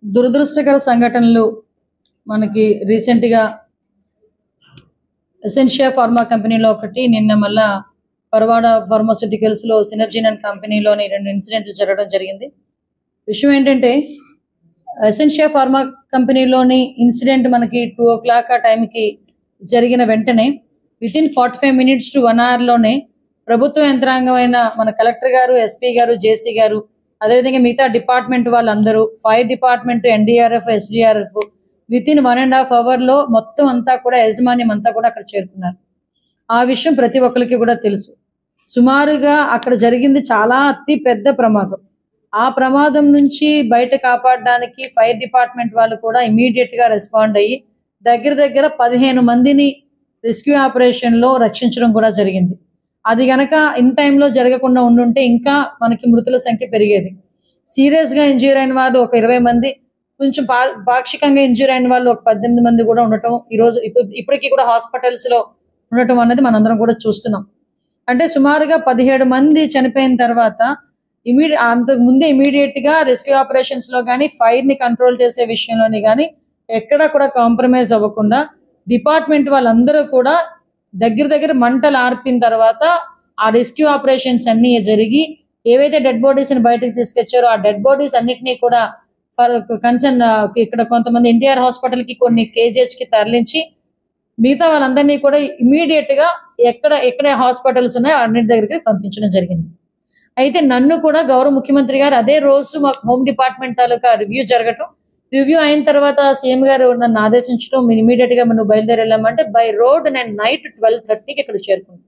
దురదృష్టకర సంఘటనలు మనకి రీసెంట్గా ఎసెన్షియా ఫార్మా కంపెనీలో ఒకటి, నిన్న మళ్ళా పరవాడ ఫార్మాస్యూటికల్స్లో సినర్జిన్ అండ్ కంపెనీలోని 2 ఇన్సిడెంట్లు జరగడం జరిగింది. విషయం ఏంటంటే, ఎసెన్షియా ఫార్మా కంపెనీలోని ఇన్సిడెంట్ మనకి 2 o'clock ఆ టైంకి జరిగిన వెంటనే వితిన్ 45 minutes to 1 hourలోనే ప్రభుత్వ యంత్రాంగమైన మన కలెక్టర్ గారు, ఎస్పీ గారు, జేసీ గారు, అదేవిధంగా మిగతా డిపార్ట్మెంట్ వాళ్ళందరూ, fire department, NDRF, SDRF within 1.5 hourలో మొత్తం అంతా కూడా యాజమాన్యం అంతా కూడా అక్కడ చేరుకున్నారు. ఆ విషయం ప్రతి ఒక్కరికి కూడా తెలుసు. సుమారుగా అక్కడ జరిగింది చాలా అతి పెద్ద ప్రమాదం. ఆ ప్రమాదం నుంచి బయట కాపాడడానికి ఫైర్ డిపార్ట్మెంట్ వాళ్ళు కూడా ఇమీడియట్ గా రెస్పాండ్ అయ్యి దగ్గర 15 మందిని రెస్క్యూ ఆపరేషన్లో రక్షించడం కూడా జరిగింది. అది గనక ఇన్ టైంలో జరగకుండా ఉండుంటే ఇంకా మనకి మృతుల సంఖ్య పెరిగేది. సీరియస్గా ఇంజ్యూర్ అయిన వాళ్ళు ఒక 20 మంది, కొంచెం పాక్షికంగా ఇంజ్యూర్ అయిన వాళ్ళు ఒక 18 మంది కూడా ఉండటం ఈరోజు ఇప్పటికీ కూడా హాస్పిటల్స్లో ఉండటం అనేది మనందరం కూడా చూస్తున్నాం. అంటే సుమారుగా 17 మంది చనిపోయిన తర్వాత అంతకు ముందే ఇమీడియట్ గా రెస్క్యూ ఆపరేషన్స్ లో కానీ, ఫైర్ ని కంట్రోల్ చేసే విషయంలోని కానీ ఎక్కడ కూడా కాంప్రమైజ్ అవ్వకుండా డిపార్ట్మెంట్ వాళ్ళందరూ కూడా దగ్గర మంటలు ఆర్పిన తర్వాత ఆ రెస్క్యూ ఆపరేషన్స్ అన్ని జరిగి ఏవైతే డెడ్ బాడీస్ ని బయటకు తీసుకొచ్చారో ఆ డెడ్ బాడీస్ అన్నిటినీ కూడా కన్సర్న్ ఇక్కడ కొంతమంది ఎన్టీఆర్ హాస్పిటల్ కి, కొన్ని కేజీహెచ్ కి తరలించి మిగతా వాళ్ళందరినీ కూడా ఇమీడియట్ గా ఎక్కడ హాస్పిటల్స్ ఉన్నాయో అన్నిటి దగ్గరికి పంపించడం జరిగింది. అయితే నన్ను కూడా గౌరవ ముఖ్యమంత్రి గారు అదే రోజు మాకు హోమ్ డిపార్ట్మెంట్ తాలూకా రివ్యూ అయిన తర్వాత సీఎం గారు నన్ను ఆదేశించడం, ఇమీడియట్ గా నువ్వు బయలుదేరి వెళ్ళామంటే బై రోడ్ నేను నైట్ 12:30కి ఇక్కడ చేరుకున్నాను.